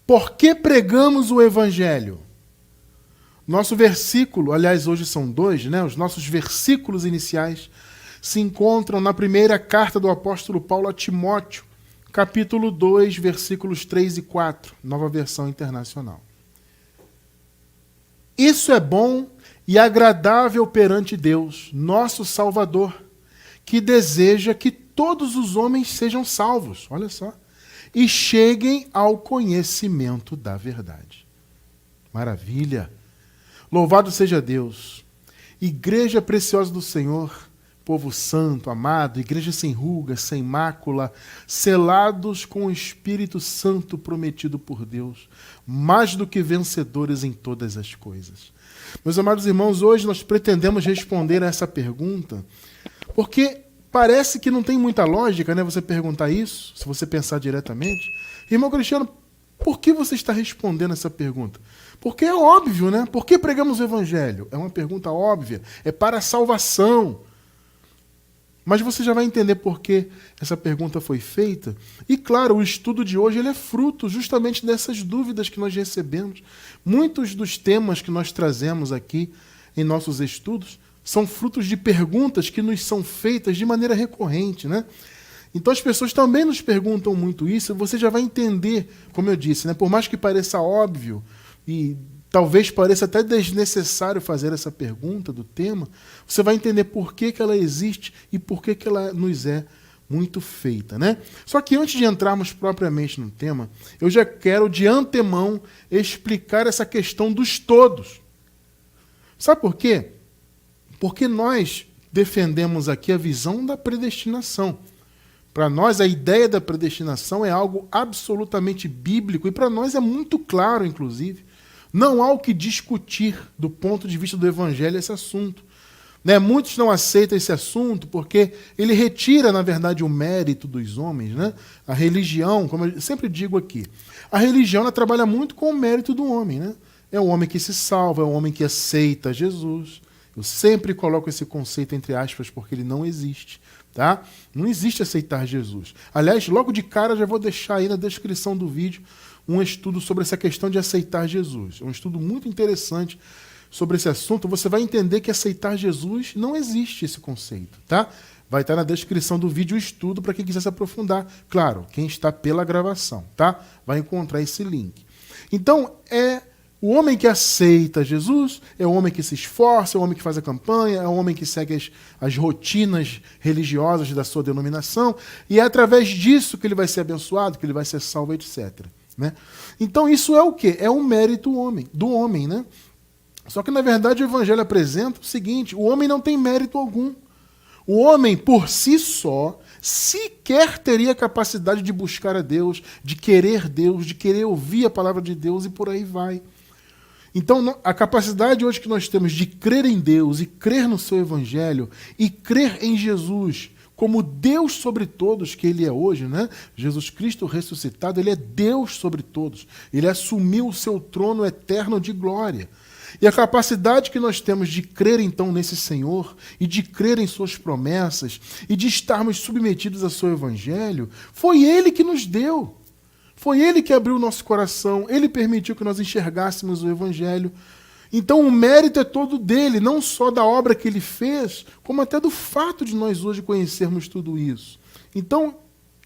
Por que pregamos o Evangelho? Nosso versículo, aliás, hoje são 2, né? Os nossos versículos iniciais se encontram na primeira carta do apóstolo Paulo a Timóteo, capítulo 2, versículos 3 e 4, nova versão internacional. Isso é bom e agradável perante Deus, nosso Salvador, que deseja que todos os homens sejam salvos, olha só, e cheguem ao conhecimento da verdade. Maravilha! Louvado seja Deus! Igreja preciosa do Senhor, povo santo, amado, igreja sem ruga, sem mácula, selados com o Espírito Santo prometido por Deus, mais do que vencedores em todas as coisas. Meus amados irmãos, hoje nós pretendemos responder a essa pergunta, porque parece que não tem muita lógica, né, você perguntar isso, se você pensar diretamente. Irmão Cristiano, por que você está respondendo essa pergunta? Porque é óbvio, né? Por que pregamos o Evangelho? É uma pergunta óbvia, é para a salvação. Mas você já vai entender por que essa pergunta foi feita. E claro, o estudo de hoje ele é fruto justamente dessas dúvidas que nós recebemos. Muitos dos temas que nós trazemos aqui em nossos estudos são frutos de perguntas que nos são feitas de maneira recorrente, né? Então as pessoas também nos perguntam muito isso, e você já vai entender, como eu disse, né? Por mais que pareça óbvio e talvez pareça até desnecessário fazer essa pergunta do tema, você vai entender por que ela existe e por que ela nos é muito feita, né? Só que antes de entrarmos propriamente no tema, eu já quero de antemão explicar essa questão dos todos. Sabe por quê? Porque nós defendemos aqui a visão da predestinação. Para nós, a ideia da predestinação é algo absolutamente bíblico e para nós é muito claro, inclusive. Não há o que discutir do ponto de vista do Evangelho esse assunto. Né? Muitos não aceitam esse assunto porque ele retira, na verdade, o mérito dos homens. Né? A religião, como eu sempre digo aqui, a religião ela trabalha muito com o mérito do homem. Né? É o homem que se salva, é o homem que aceita Jesus. Eu sempre coloco esse conceito entre aspas porque ele não existe. Tá? Não existe aceitar Jesus. Aliás, logo de cara já vou deixar aí na descrição do vídeo um estudo sobre essa questão de aceitar Jesus. É um estudo muito interessante sobre esse assunto. Você vai entender que aceitar Jesus não existe esse conceito. Tá? Vai estar na descrição do vídeo o estudo para quem quiser se aprofundar. Claro, quem está pela gravação. Tá? Vai encontrar esse link. Então, o homem que aceita Jesus é o homem que se esforça, é o homem que faz a campanha, é o homem que segue as rotinas religiosas da sua denominação, e é através disso que ele vai ser abençoado, que ele vai ser salvo, etc. Né? Então isso é o quê? É um mérito do homem. Né? Só que, na verdade, o Evangelho apresenta o seguinte: o homem não tem mérito algum. O homem, por si só, sequer teria capacidade de buscar a Deus, de querer ouvir a palavra de Deus e por aí vai. Então, a capacidade hoje que nós temos de crer em Deus e crer no seu Evangelho e crer em Jesus como Deus sobre todos, que Ele é hoje, né? Jesus Cristo ressuscitado, Ele é Deus sobre todos. Ele assumiu o seu trono eterno de glória. E a capacidade que nós temos de crer, então, nesse Senhor e de crer em suas promessas e de estarmos submetidos ao seu Evangelho, foi Ele que nos deu. Foi Ele que abriu o nosso coração, Ele permitiu que nós enxergássemos o Evangelho. Então o mérito é todo dele, não só da obra que Ele fez, como até do fato de nós hoje conhecermos tudo isso. Então,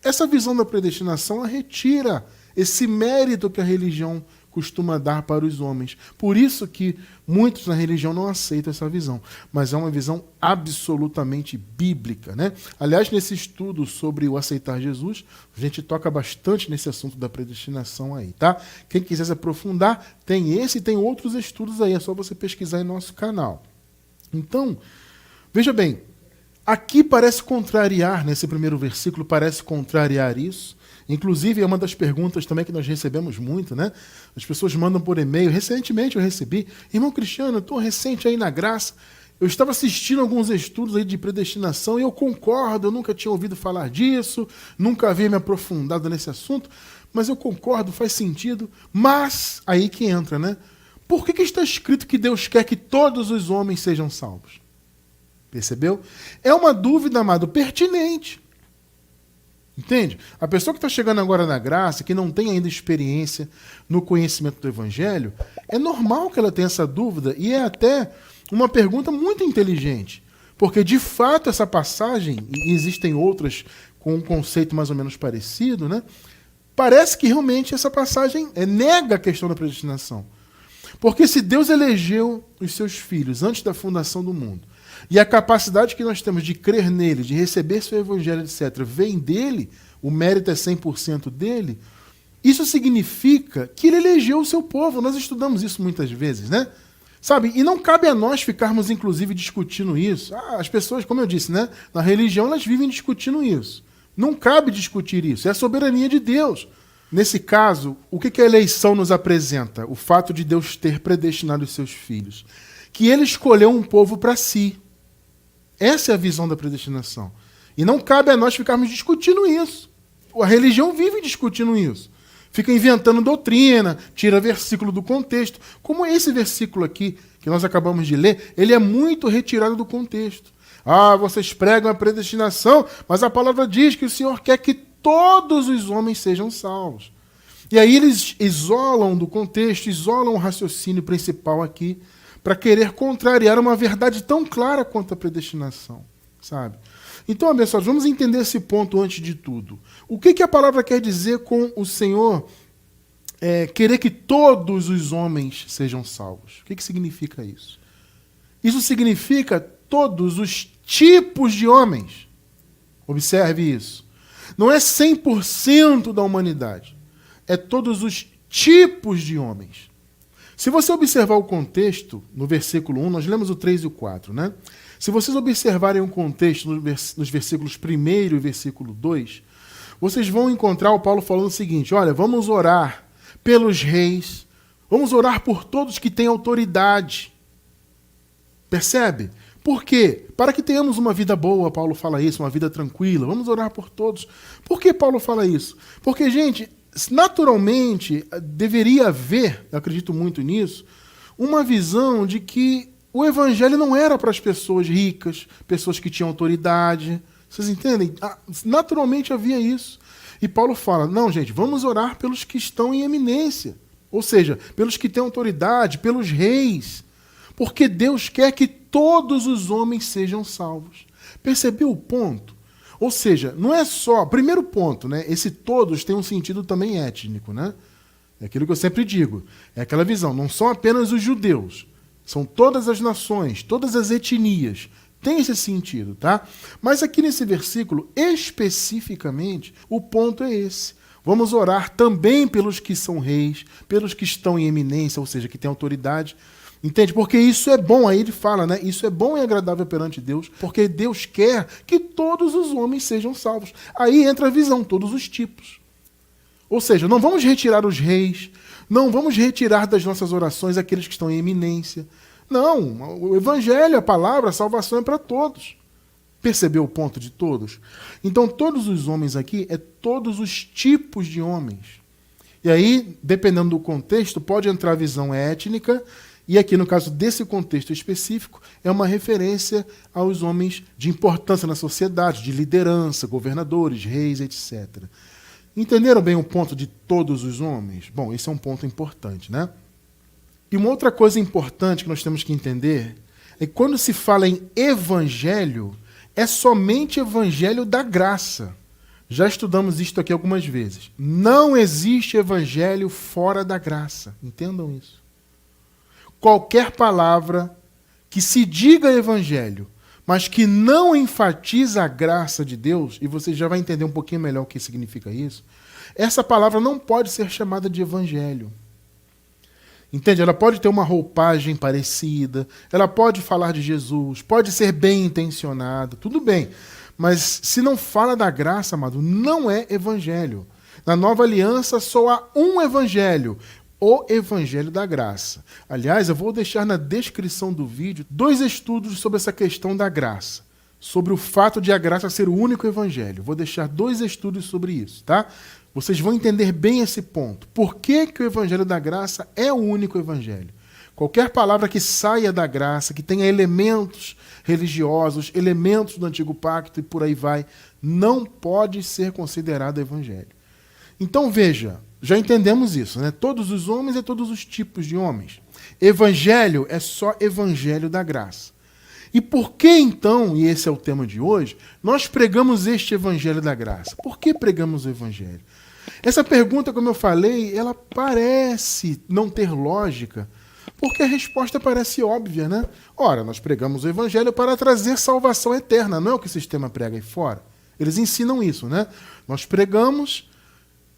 essa visão da predestinação ela retira esse mérito que a religião costuma dar para os homens. Por isso que muitos na religião não aceitam essa visão, mas é uma visão absolutamente bíblica, né? Aliás, nesse estudo sobre o aceitar Jesus, a gente toca bastante nesse assunto da predestinação aí, tá? Quem quiser se aprofundar, tem esse e tem outros estudos aí, é só você pesquisar em nosso canal. Então, veja bem, aqui parece contrariar, nesse primeiro versículo, parece contrariar isso. Inclusive, é uma das perguntas também que nós recebemos muito, né? As pessoas mandam por e-mail. Recentemente eu recebi: irmão Cristiano, eu estou recente aí na graça, eu estava assistindo alguns estudos aí de predestinação e eu concordo, eu nunca tinha ouvido falar disso, nunca havia me aprofundado nesse assunto, mas eu concordo, faz sentido. Mas, aí que entra, né? Por que está escrito que Deus quer que todos os homens sejam salvos? Percebeu? É uma dúvida, amado, pertinente. Entende? A pessoa que está chegando agora na graça, que não tem ainda experiência no conhecimento do Evangelho, é normal que ela tenha essa dúvida e é até uma pergunta muito inteligente. Porque, de fato, essa passagem, e existem outras com um conceito mais ou menos parecido, né? Parece que realmente essa passagem nega a questão da predestinação. Porque se Deus elegeu os seus filhos antes da fundação do mundo, e a capacidade que nós temos de crer nele, de receber seu evangelho, etc., vem dele, o mérito é 100% dele, isso significa que ele elegeu o seu povo. Nós estudamos isso muitas vezes, né? Sabe? E não cabe a nós ficarmos, inclusive, discutindo isso. As pessoas, como eu disse, né? Na religião, elas vivem discutindo isso. Não cabe discutir isso. É a soberania de Deus. Nesse caso, o que a eleição nos apresenta? O fato de Deus ter predestinado os seus filhos. Que ele escolheu um povo para si. Essa é a visão da predestinação. E não cabe a nós ficarmos discutindo isso. A religião vive discutindo isso. Fica inventando doutrina, tira versículo do contexto. Como esse versículo aqui, que nós acabamos de ler, ele é muito retirado do contexto. Vocês pregam a predestinação, mas a palavra diz que o Senhor quer que todos os homens sejam salvos. E aí eles isolam do contexto, isolam o raciocínio principal aqui, para querer contrariar uma verdade tão clara quanto a predestinação, sabe? Então, abençoados, vamos entender esse ponto antes de tudo. O que a palavra quer dizer com o Senhor querer que todos os homens sejam salvos? O que significa isso? Isso significa todos os tipos de homens. Observe isso. Não é 100% da humanidade. É todos os tipos de homens. Se você observar o contexto, no versículo 1, nós lemos o 3 e o 4, né? Se vocês observarem o contexto nos versículos 1 e versículo 2, vocês vão encontrar o Paulo falando o seguinte: olha, vamos orar pelos reis, vamos orar por todos que têm autoridade. Percebe? Por quê? Para que tenhamos uma vida boa, Paulo fala isso, uma vida tranquila, vamos orar por todos. Por que Paulo fala isso? Porque, gente, naturalmente, deveria haver, eu acredito muito nisso, uma visão de que o evangelho não era para as pessoas ricas, pessoas que tinham autoridade. Vocês entendem? Naturalmente havia isso. E Paulo fala, não, gente, vamos orar pelos que estão em eminência. Ou seja, pelos que têm autoridade, pelos reis. Porque Deus quer que todos os homens sejam salvos. Percebeu o ponto? Ou seja, não é só... Primeiro ponto, né? Esse todos tem um sentido também étnico, né? É aquilo que eu sempre digo. É aquela visão. Não são apenas os judeus. São todas as nações, todas as etnias. Tem esse sentido, tá? Mas aqui nesse versículo, especificamente, o ponto é esse. Vamos orar também pelos que são reis, pelos que estão em eminência, ou seja, que têm autoridade. Entende? Porque isso é bom, aí ele fala, né? Isso é bom e agradável perante Deus, porque Deus quer que todos os homens sejam salvos. Aí entra a visão, todos os tipos. Ou seja, não vamos retirar os reis, não vamos retirar das nossas orações aqueles que estão em eminência. Não, o evangelho, a palavra, a salvação é para todos. Percebeu o ponto de todos? Então, todos os homens aqui é todos os tipos de homens. E aí, dependendo do contexto, pode entrar a visão étnica, e aqui, no caso desse contexto específico, é uma referência aos homens de importância na sociedade, de liderança, governadores, reis, etc. Entenderam bem o ponto de todos os homens? Bom, esse é um ponto importante, né? E uma outra coisa importante que nós temos que entender é que quando se fala em evangelho, é somente evangelho da graça. Já estudamos isto aqui algumas vezes. Não existe evangelho fora da graça. Entendam isso. Qualquer palavra que se diga evangelho, mas que não enfatiza a graça de Deus, e você já vai entender um pouquinho melhor o que significa isso, essa palavra não pode ser chamada de evangelho. Entende? Ela pode ter uma roupagem parecida, ela pode falar de Jesus, pode ser bem intencionada, tudo bem. Mas se não fala da graça, amado, não é evangelho. Na nova aliança só há um evangelho, o evangelho da graça. Aliás, eu vou deixar na descrição do vídeo 2 estudos sobre essa questão da graça, sobre o fato de a graça ser o único evangelho. Vou deixar 2 estudos sobre isso, tá? Vocês vão entender bem esse ponto. Por que o evangelho da graça é o único evangelho? Qualquer palavra que saia da graça, que tenha elementos religiosos, elementos do antigo pacto e por aí vai, não pode ser considerado evangelho. Então veja, já entendemos isso, né? Todos os homens e todos os tipos de homens. Evangelho é só evangelho da graça. E por que então, e esse é o tema de hoje, nós pregamos este evangelho da graça? Por que pregamos o evangelho? Essa pergunta, como eu falei, ela parece não ter lógica, porque a resposta parece óbvia, né? Ora, nós pregamos o evangelho para trazer salvação eterna, não é o que o sistema prega aí fora? Eles ensinam isso, né? Nós pregamos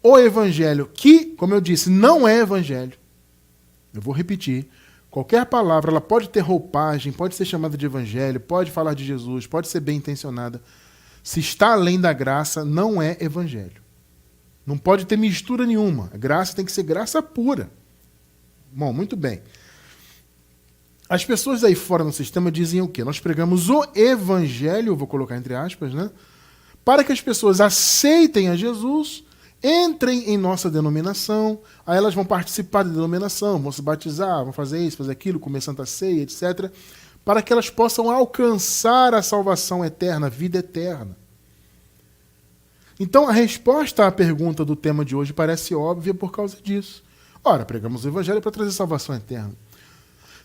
o evangelho que, como eu disse, não é evangelho. Eu vou repetir. Qualquer palavra, ela pode ter roupagem, pode ser chamada de evangelho, pode falar de Jesus, pode ser bem intencionada. Se está além da graça, não é evangelho. Não pode ter mistura nenhuma. A graça tem que ser graça pura. Bom, muito bem. As pessoas aí fora no sistema dizem o quê? Nós pregamos o evangelho, vou colocar entre aspas, né? Para que as pessoas aceitem a Jesus, entrem em nossa denominação, aí elas vão participar da denominação, vão se batizar, vão fazer isso, fazer aquilo, comer Santa Ceia, etc., para que elas possam alcançar a salvação eterna, a vida eterna. Então, a resposta à pergunta do tema de hoje parece óbvia por causa disso. Ora, pregamos o evangelho para trazer salvação eterna.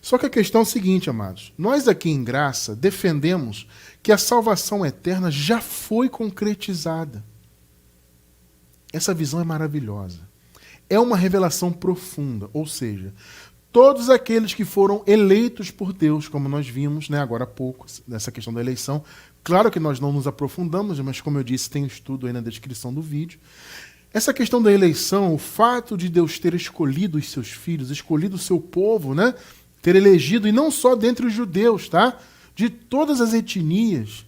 Só que a questão é o seguinte, amados. Nós aqui em Graça defendemos que a salvação eterna já foi concretizada. Essa visão é maravilhosa. É uma revelação profunda, ou seja, todos aqueles que foram eleitos por Deus, como nós vimos, né, agora há pouco, nessa questão da eleição. Claro que nós não nos aprofundamos, mas como eu disse, tem um estudo aí na descrição do vídeo. Essa questão da eleição, o fato de Deus ter escolhido os seus filhos, escolhido o seu povo, né, ter elegido, e não só dentre os judeus, tá? De todas as etnias.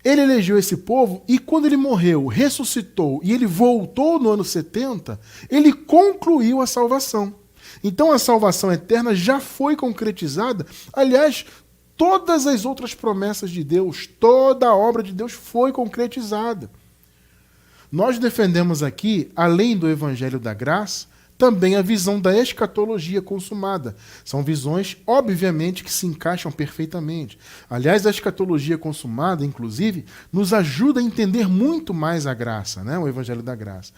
Ele elegeu esse povo e quando ele morreu, ressuscitou e ele voltou no ano 70, ele concluiu a salvação. Então a salvação eterna já foi concretizada. Aliás, todas as outras promessas de Deus, toda a obra de Deus foi concretizada. Nós defendemos aqui, além do evangelho da graça, também a visão da escatologia consumada. São visões, obviamente, que se encaixam perfeitamente. Aliás, a escatologia consumada, inclusive, nos ajuda a entender muito mais a graça, né? O evangelho da graça.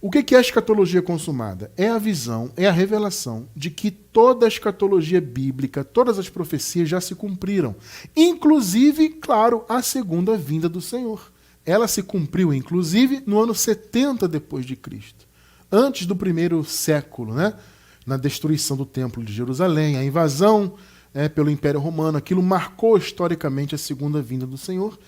O que é a escatologia consumada? É a visão, é a revelação de que toda a escatologia bíblica, todas as profecias já se cumpriram. Inclusive, claro, a segunda vinda do Senhor. Ela se cumpriu, inclusive, no ano 70 depois de Cristo. Antes do primeiro século, né? Na destruição do Templo de Jerusalém, a invasão pelo Império Romano, aquilo marcou historicamente a segunda vinda do Senhor.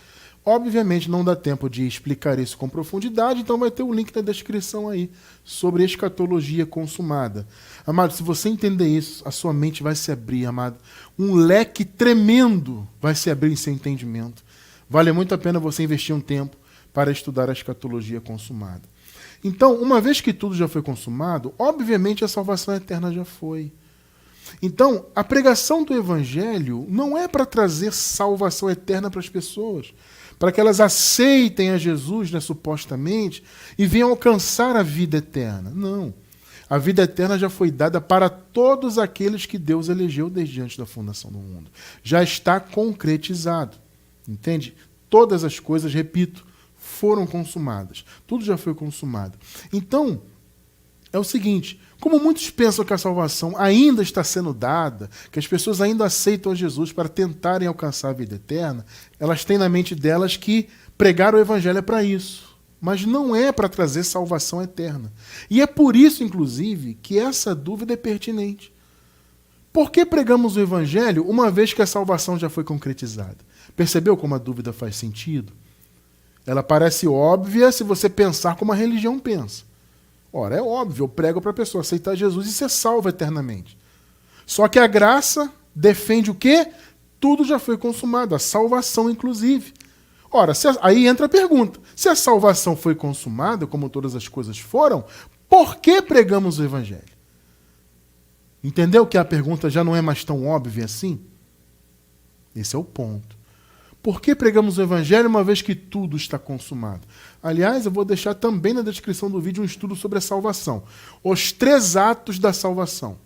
Obviamente não dá tempo de explicar isso com profundidade, então vai ter o link na descrição aí sobre escatologia consumada. Amado, se você entender isso, a sua mente vai se abrir, amado. Um leque tremendo vai se abrir em seu entendimento. Vale muito a pena você investir um tempo para estudar a escatologia consumada. Então, uma vez que tudo já foi consumado, obviamente a salvação eterna já foi. Então, a pregação do Evangelho não é para trazer salvação eterna para as pessoas, para que elas aceitem a Jesus, né, supostamente, e venham alcançar a vida eterna. Não. A vida eterna já foi dada para todos aqueles que Deus elegeu desde antes da fundação do mundo. Já está concretizado. Entende? Todas as coisas, repito, foram consumadas. Tudo já foi consumado. Então, é o seguinte, como muitos pensam que a salvação ainda está sendo dada, que as pessoas ainda aceitam a Jesus para tentarem alcançar a vida eterna, elas têm na mente delas que pregar o evangelho é para isso. Mas não é para trazer salvação eterna. E é por isso, inclusive, que essa dúvida é pertinente. Por que pregamos o evangelho uma vez que a salvação já foi concretizada? Percebeu como a dúvida faz sentido? Ela parece óbvia se você pensar como a religião pensa. Ora, é óbvio, eu prego para a pessoa aceitar Jesus e ser salva eternamente. Só que a graça defende o quê? Tudo já foi consumado, a salvação inclusive. Ora, aí entra a pergunta. Se a salvação foi consumada, como todas as coisas foram, por que pregamos o evangelho? Entendeu que a pergunta já não é mais tão óbvia assim? Esse é o ponto. Por que pregamos o evangelho uma vez que tudo está consumado? Aliás, eu vou deixar também na descrição do vídeo um estudo sobre a salvação. Os 3 atos da salvação.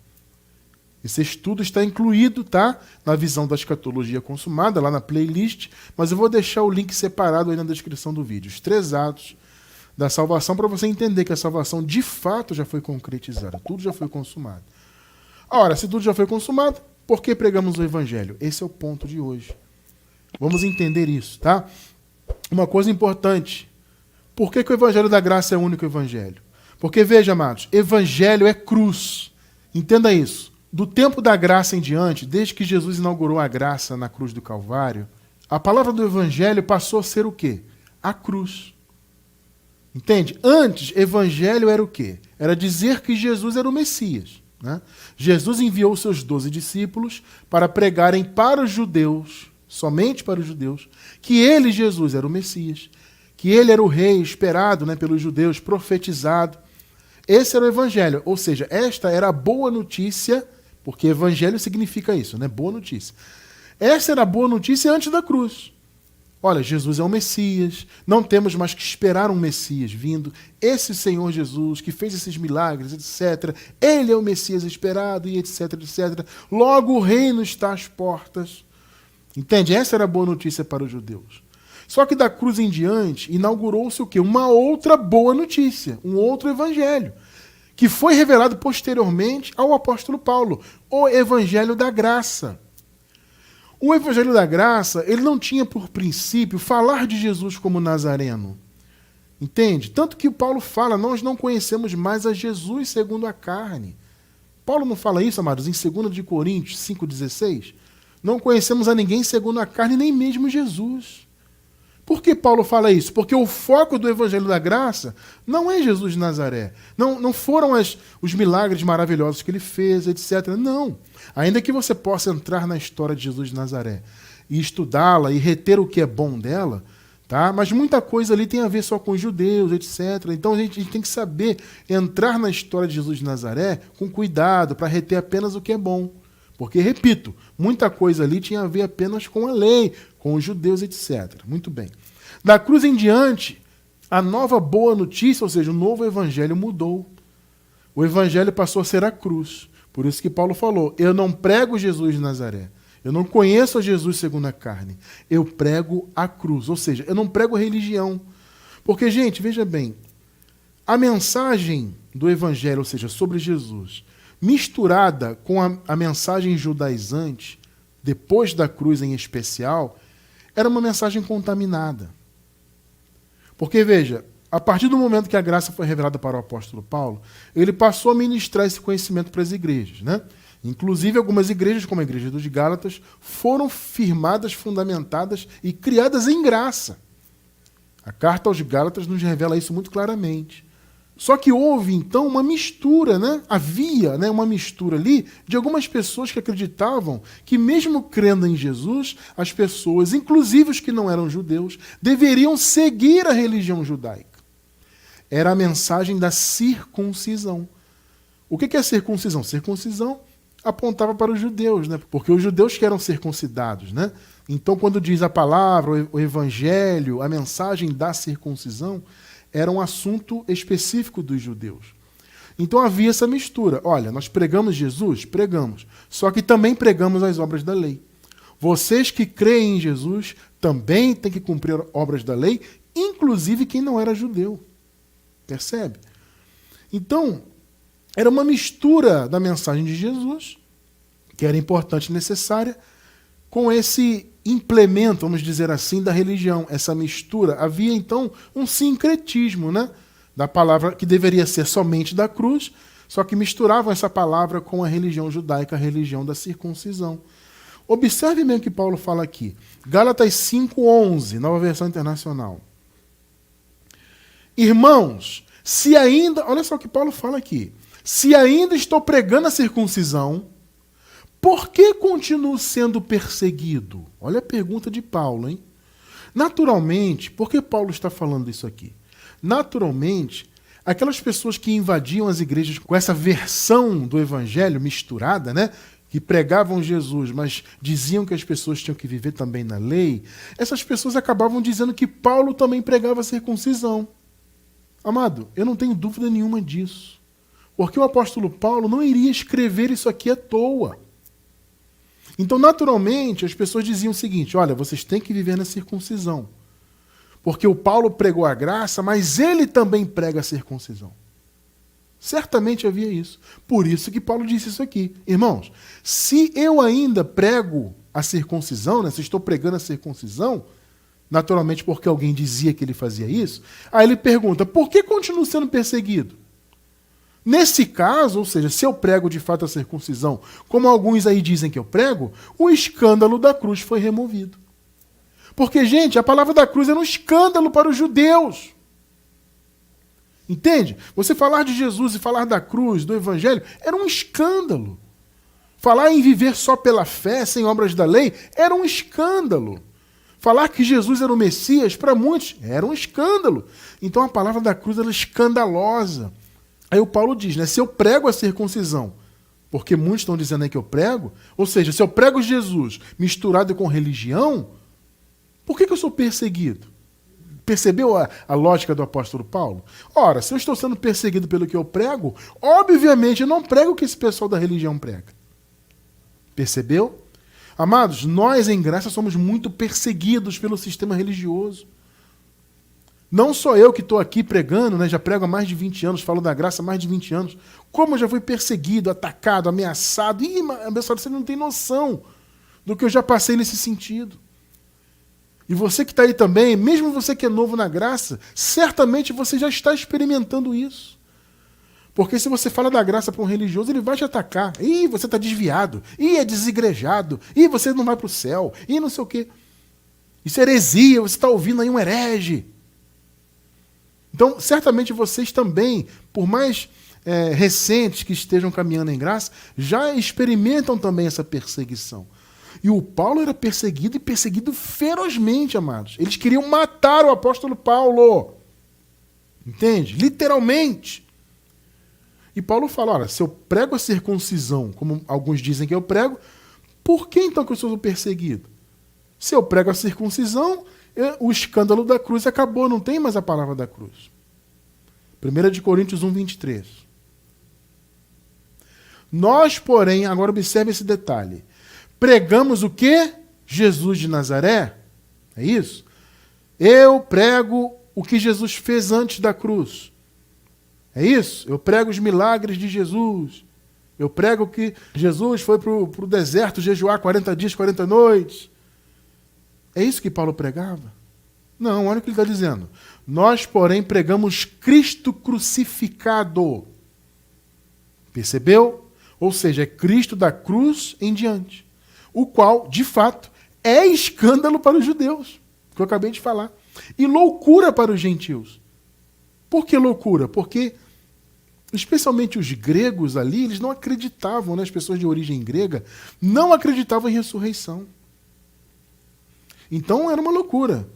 Esse estudo está incluído, tá, na visão da escatologia consumada, lá na playlist, mas eu vou deixar o link separado aí na descrição do vídeo. Os 3 atos da salvação, para você entender que a salvação de fato já foi concretizada, tudo já foi consumado. Ora, se tudo já foi consumado, por que pregamos o evangelho? Esse é o ponto de hoje. Vamos entender isso, tá? Uma coisa importante. Por que o evangelho da graça é o único evangelho? Porque, veja, amados, evangelho é cruz. Entenda isso. Do tempo da graça em diante, desde que Jesus inaugurou a graça na cruz do Calvário, a palavra do evangelho passou a ser o quê? A cruz. Entende? Antes, evangelho era o quê? Era dizer que Jesus era o Messias. Né? Jesus enviou seus 12 discípulos para pregarem para os judeus, somente para os judeus, que ele, Jesus, era o Messias, que ele era o rei esperado, né, pelos judeus, profetizado. Esse era o evangelho, ou seja, esta era a boa notícia, porque evangelho significa isso, né? Boa notícia. Essa era a boa notícia antes da cruz. Olha, Jesus é o Messias, não temos mais que esperar um Messias vindo. Esse Senhor Jesus, que fez esses milagres, etc., ele é o Messias esperado, e etc., etc. Logo o reino está às portas. Entende? Essa era a boa notícia para os judeus. Só que da cruz em diante, inaugurou-se o quê? Uma outra boa notícia, um outro evangelho, que foi revelado posteriormente ao apóstolo Paulo, o evangelho da graça. O evangelho da graça, ele não tinha por princípio falar de Jesus como Nazareno. Entende? Tanto que Paulo fala, nós não conhecemos mais a Jesus segundo a carne. Paulo não fala isso, amados, em 2 de Coríntios 5,16? Não conhecemos a ninguém segundo a carne, nem mesmo Jesus. Por que Paulo fala isso? Porque o foco do evangelho da graça não é Jesus de Nazaré. Não foram os milagres maravilhosos que ele fez, etc. Não. Ainda que você possa entrar na história de Jesus de Nazaré e estudá-la e reter o que é bom dela, tá? Mas muita coisa ali tem a ver só com os judeus, etc. Então a gente tem que saber entrar na história de Jesus de Nazaré com cuidado, para reter apenas o que é bom. Porque, repito, muita coisa ali tinha a ver apenas com a lei, com os judeus, etc. Muito bem. Da cruz em diante, a nova boa notícia, ou seja, o novo evangelho mudou. O evangelho passou a ser a cruz. Por isso que Paulo falou, eu não prego Jesus de Nazaré. Eu não conheço a Jesus segundo a carne. Eu prego a cruz. Ou seja, eu não prego religião. Porque, gente, veja bem, a mensagem do evangelho, ou seja, sobre Jesus, misturada com a mensagem judaizante, depois da cruz em especial, era uma mensagem contaminada. Porque, veja, a partir do momento que a graça foi revelada para o apóstolo Paulo, ele passou a ministrar esse conhecimento para as igrejas, né? Inclusive, algumas igrejas, como a igreja dos Gálatas, foram firmadas, fundamentadas e criadas em graça. A carta aos Gálatas nos revela isso muito claramente. Só que houve, então, uma mistura, né? Havia, né, uma mistura ali de algumas pessoas que acreditavam que, mesmo crendo em Jesus, as pessoas, inclusive os que não eram judeus, deveriam seguir a religião judaica. Era a mensagem da circuncisão. O que é circuncisão? Circuncisão apontava para os judeus, né? Porque os judeus que eram circuncidados, né? Então, quando diz a palavra, o evangelho, a mensagem da circuncisão, era um assunto específico dos judeus. Então havia essa mistura. Olha, nós pregamos Jesus? Pregamos. Só que também pregamos as obras da lei. Vocês que creem em Jesus também têm que cumprir obras da lei, inclusive quem não era judeu. Percebe? Então, era uma mistura da mensagem de Jesus, que era importante e necessária, com esse implemento, vamos dizer assim, da religião, essa mistura. Havia, então, um sincretismo, né, da palavra que deveria ser somente da cruz, só que misturavam essa palavra com a religião judaica, a religião da circuncisão. Observe bem o que Paulo fala aqui. Gálatas 5:11, Nova Versão Internacional. Irmãos, se ainda... Olha só o que Paulo fala aqui. Se ainda estou pregando a circuncisão, por que continuo sendo perseguido? Olha a pergunta de Paulo, hein? Naturalmente, por que Paulo está falando isso aqui? Naturalmente, aquelas pessoas que invadiam as igrejas com essa versão do evangelho misturada, né? Que pregavam Jesus, mas diziam que as pessoas tinham que viver também na lei, essas pessoas acabavam dizendo que Paulo também pregava a circuncisão. Amado, eu não tenho dúvida nenhuma disso. Porque o apóstolo Paulo não iria escrever isso aqui à toa. Então, naturalmente, as pessoas diziam o seguinte: olha, vocês têm que viver na circuncisão. Porque o Paulo pregou a graça, mas ele também prega a circuncisão. Certamente havia isso. Por isso que Paulo disse isso aqui. Irmãos, se eu ainda prego a circuncisão, né, se estou pregando a circuncisão, naturalmente porque alguém dizia que ele fazia isso, aí ele pergunta, por que continuo sendo perseguido? Nesse caso, ou seja, se eu prego de fato a circuncisão, como alguns aí dizem que eu prego, o escândalo da cruz foi removido. Porque, gente, a palavra da cruz era um escândalo para os judeus. Entende? Você falar de Jesus e falar da cruz, do evangelho, era um escândalo. Falar em viver só pela fé, sem obras da lei, era um escândalo. Falar que Jesus era o Messias, para muitos, era um escândalo. Então a palavra da cruz era escandalosa. Aí o Paulo diz, né, se eu prego a circuncisão, porque muitos estão dizendo aí que eu prego, ou seja, se eu prego Jesus misturado com religião, por que eu sou perseguido? Percebeu a lógica do apóstolo Paulo? Ora, se eu estou sendo perseguido pelo que eu prego, obviamente eu não prego o que esse pessoal da religião prega. Percebeu? Amados, nós em graça somos muito perseguidos pelo sistema religioso. Não só eu que estou aqui pregando, né, já prego há mais de 20 anos, falo da graça há mais de 20 anos, como eu já fui perseguido, atacado, ameaçado. Ih, abençoado, você não tem noção do que eu já passei nesse sentido. E você que está aí também, mesmo você que é novo na graça, certamente você já está experimentando isso. Porque se você fala da graça para um religioso, ele vai te atacar. Ih, você está desviado. Ih, é desigrejado. Ih, você não vai para o céu. Ih, não sei o quê. Isso é heresia, você está ouvindo aí um herege. Então, certamente vocês também, por mais recentes que estejam caminhando em graça, já experimentam também essa perseguição. E o Paulo era perseguido e perseguido ferozmente, amados. Eles queriam matar o apóstolo Paulo. Entende? Literalmente. E Paulo fala, olha, se eu prego a circuncisão, como alguns dizem que eu prego, por que então que eu sou perseguido? Se eu prego a circuncisão, o escândalo da cruz acabou, não tem mais a palavra da cruz. 1 Coríntios 1, 23. Nós, porém, agora observe esse detalhe, pregamos o quê? Jesus de Nazaré? É isso? Eu prego o que Jesus fez antes da cruz. É isso? Eu prego os milagres de Jesus. Eu prego que Jesus foi para o deserto jejuar 40 dias, 40 noites. É isso que Paulo pregava? Não, olha o que ele está dizendo. Nós, porém, pregamos Cristo crucificado. Percebeu? Ou seja, é Cristo da cruz em diante. O qual, de fato, é escândalo para os judeus, que eu acabei de falar. E loucura para os gentios. Por que loucura? Porque, especialmente os gregos ali, eles não acreditavam, né? As pessoas de origem grega, não acreditavam em ressurreição. Então era uma loucura.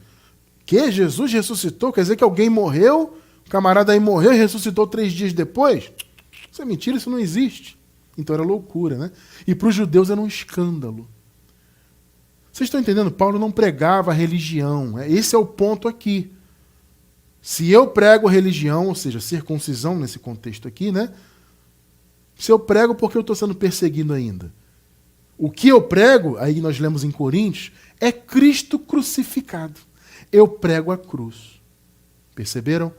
Que Jesus ressuscitou, quer dizer que alguém morreu, o camarada aí morreu e ressuscitou 3 dias depois? Isso é mentira, isso não existe. Então era loucura, né? E para os judeus era um escândalo. Vocês estão entendendo? Paulo não pregava a religião. Esse é o ponto aqui. Se eu prego a religião, ou seja, circuncisão nesse contexto aqui, né? Se eu prego, por que eu estou sendo perseguido ainda? O que eu prego, aí nós lemos em Coríntios, é Cristo crucificado. Eu prego a cruz. Perceberam?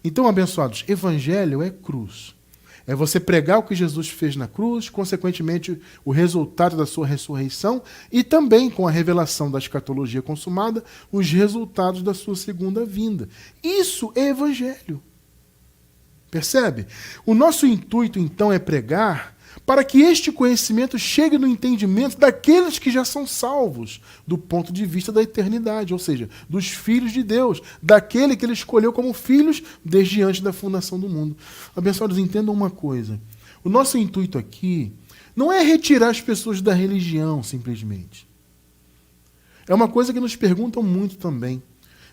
Então, abençoados, evangelho é cruz. É você pregar o que Jesus fez na cruz, consequentemente o resultado da sua ressurreição e também, com a revelação da escatologia consumada, os resultados da sua segunda vinda. Isso é evangelho. Percebe? O nosso intuito, então, é pregar para que este conhecimento chegue no entendimento daqueles que já são salvos, do ponto de vista da eternidade, ou seja, dos filhos de Deus, daquele que ele escolheu como filhos desde antes da fundação do mundo. Abençoados, entendam uma coisa. O nosso intuito aqui não é retirar as pessoas da religião, simplesmente. É uma coisa que nos perguntam muito também.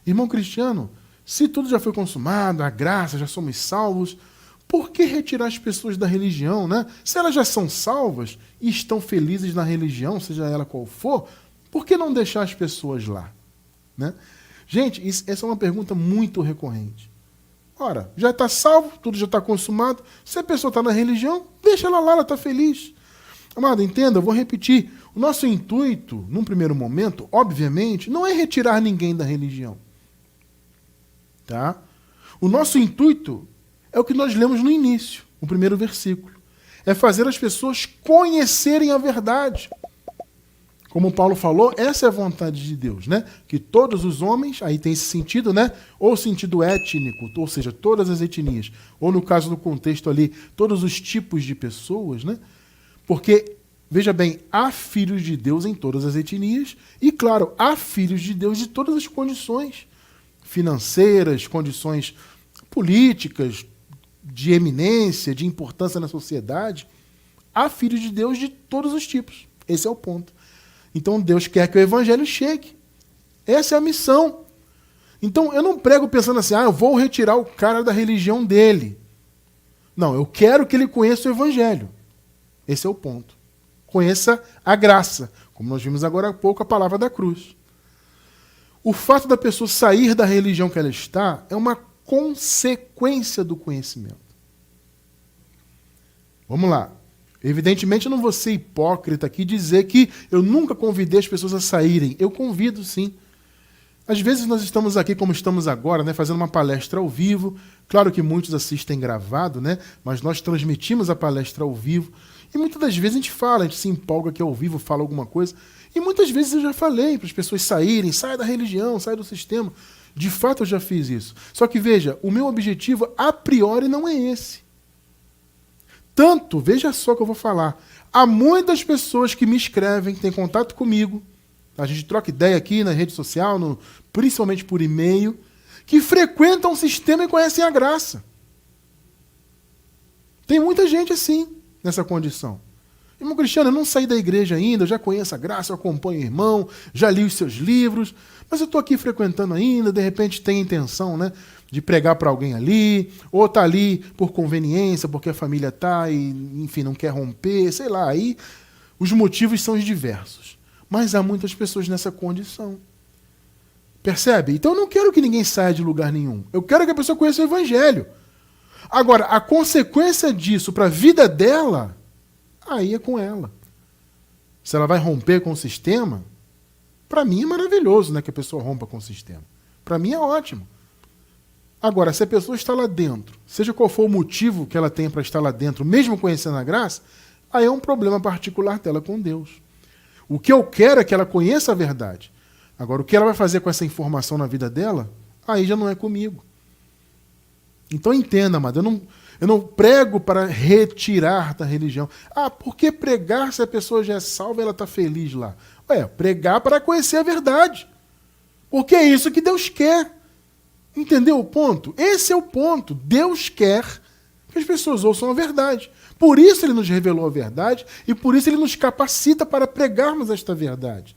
Irmão Cristiano, se tudo já foi consumado, a graça, já somos salvos, por que retirar as pessoas da religião, né? Se elas já são salvas e estão felizes na religião, seja ela qual for, por que não deixar as pessoas lá? Né? Gente, essa é uma pergunta muito recorrente. Ora, já está salvo, tudo já está consumado. Se a pessoa está na religião, deixa ela lá, ela está feliz. Amado, entenda, eu vou repetir. O nosso intuito, num primeiro momento, obviamente, não é retirar ninguém da religião. Tá? O nosso intuito é o que nós lemos no início, o primeiro versículo. É fazer as pessoas conhecerem a verdade. Como Paulo falou, essa é a vontade de Deus, né? Que todos os homens, aí tem esse sentido, né? Ou sentido étnico, ou seja, todas as etnias, ou no caso do contexto ali, todos os tipos de pessoas, né? Porque, veja bem, há filhos de Deus em todas as etnias e, claro, há filhos de Deus de todas as condições financeiras, condições políticas, de eminência, de importância na sociedade. Há filhos de Deus de todos os tipos. Esse é o ponto. Então Deus quer que o evangelho chegue. Essa é a missão. Então eu não prego pensando assim, eu vou retirar o cara da religião dele. Não, eu quero que ele conheça o evangelho. Esse é o ponto. Conheça a graça, como nós vimos agora há pouco a palavra da cruz. O fato da pessoa sair da religião que ela está é uma consequência do conhecimento. Vamos lá. Evidentemente, eu não vou ser hipócrita aqui e dizer que eu nunca convidei as pessoas a saírem. Eu convido, sim. Às vezes nós estamos aqui, como estamos agora, né, fazendo uma palestra ao vivo. Claro que muitos assistem gravado, né, mas nós transmitimos a palestra ao vivo. E muitas das vezes a gente fala, a gente se empolga aqui ao vivo, fala alguma coisa. E muitas vezes eu já falei para as pessoas saírem, saia da religião, saia do sistema. De fato, eu já fiz isso. Só que, veja, o meu objetivo, a priori, não é esse. Tanto, veja só o que eu vou falar, há muitas pessoas que me escrevem, que têm contato comigo, a gente troca ideia aqui na rede social, principalmente por e-mail, que frequentam o sistema e conhecem a graça. Tem muita gente assim, nessa condição. Irmão Cristiano, eu não saí da igreja ainda, eu já conheço a graça, eu acompanho o irmão, já li os seus livros, mas eu estou aqui frequentando ainda, de repente tem intenção, né, de pregar para alguém ali, ou está ali por conveniência, porque a família está e, enfim, não quer romper, sei lá, aí os motivos são diversos. Mas há muitas pessoas nessa condição. Percebe? Então eu não quero que ninguém saia de lugar nenhum. Eu quero que a pessoa conheça o evangelho. Agora, a consequência disso para a vida dela, aí é com ela. Se ela vai romper com o sistema, para mim é maravilhoso, né, que a pessoa rompa com o sistema. Para mim é ótimo. Agora, se a pessoa está lá dentro, seja qual for o motivo que ela tenha para estar lá dentro, mesmo conhecendo a graça, aí é um problema particular dela com Deus. O que eu quero é que ela conheça a verdade. Agora, o que ela vai fazer com essa informação na vida dela, aí já não é comigo. Então entenda, amado, eu não prego para retirar da religião. Por que pregar se a pessoa já é salva e ela está feliz lá? Pregar para conhecer a verdade. Porque é isso que Deus quer. Entendeu o ponto? Esse é o ponto. Deus quer que as pessoas ouçam a verdade. Por isso Ele nos revelou a verdade e por isso Ele nos capacita para pregarmos esta verdade.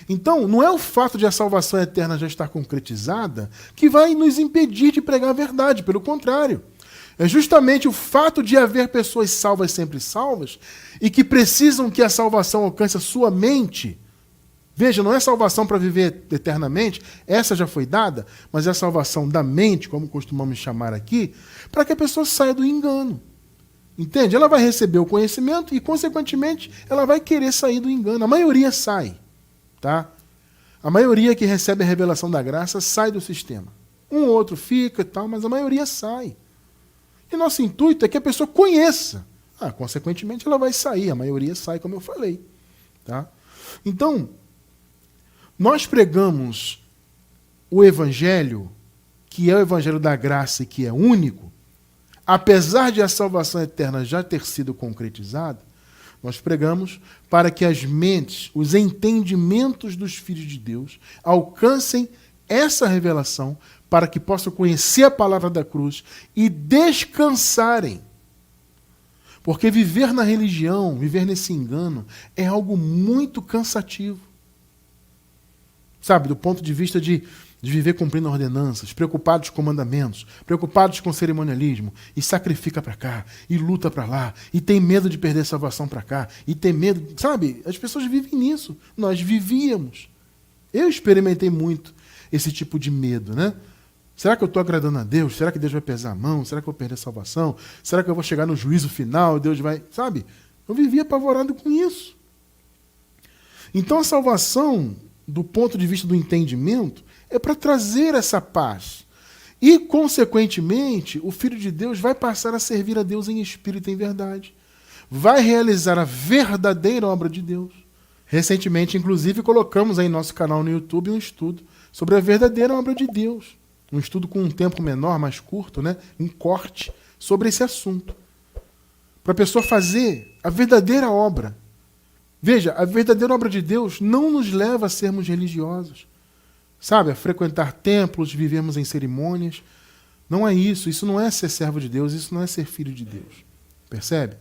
Então, não é o fato de a salvação eterna já estar concretizada que vai nos impedir de pregar a verdade. Pelo contrário. É justamente o fato de haver pessoas salvas sempre salvas e que precisam que a salvação alcance a sua mente. Veja, não é salvação para viver eternamente, essa já foi dada, mas é a salvação da mente, como costumamos chamar aqui, para que a pessoa saia do engano. Entende? Ela vai receber o conhecimento e, consequentemente, ela vai querer sair do engano. A maioria sai. Tá? A maioria que recebe a revelação da graça sai do sistema. Um ou outro fica e tal, mas a maioria sai. E nosso intuito é que a pessoa conheça. Consequentemente, ela vai sair. A maioria sai, como eu falei. Tá? Então, nós pregamos o Evangelho, que é o Evangelho da graça e que é único, apesar de a salvação eterna já ter sido concretizada, nós pregamos para que as mentes, os entendimentos dos filhos de Deus alcancem essa revelação para que possam conhecer a palavra da cruz e descansarem. Porque viver na religião, viver nesse engano, é algo muito cansativo. Sabe, do ponto de vista de viver cumprindo ordenanças, preocupados com mandamentos, preocupados com cerimonialismo, e sacrifica para cá, e luta para lá, e tem medo de perder a salvação para cá, e tem medo... Sabe, as pessoas vivem nisso. Nós vivíamos. Eu experimentei muito esse tipo de medo, né? Será que eu estou agradando a Deus? Será que Deus vai pesar a mão? Será que eu vou perder a salvação? Será que eu vou chegar no juízo final? Deus vai... Sabe? Eu vivia apavorado com isso. Então a salvação, do ponto de vista do entendimento, é para trazer essa paz. E, consequentemente, o Filho de Deus vai passar a servir a Deus em espírito e em verdade. Vai realizar a verdadeira obra de Deus. Recentemente, inclusive, colocamos aí em nosso canal no YouTube um estudo sobre a verdadeira obra de Deus. Um estudo com um tempo menor, mais curto, né? Um corte sobre esse assunto. Para a pessoa fazer a verdadeira obra. Veja, a verdadeira obra de Deus não nos leva a sermos religiosos. Sabe, a frequentar templos, vivermos em cerimônias. Não é isso. Isso não é ser servo de Deus, isso não é ser filho de Deus. Percebe?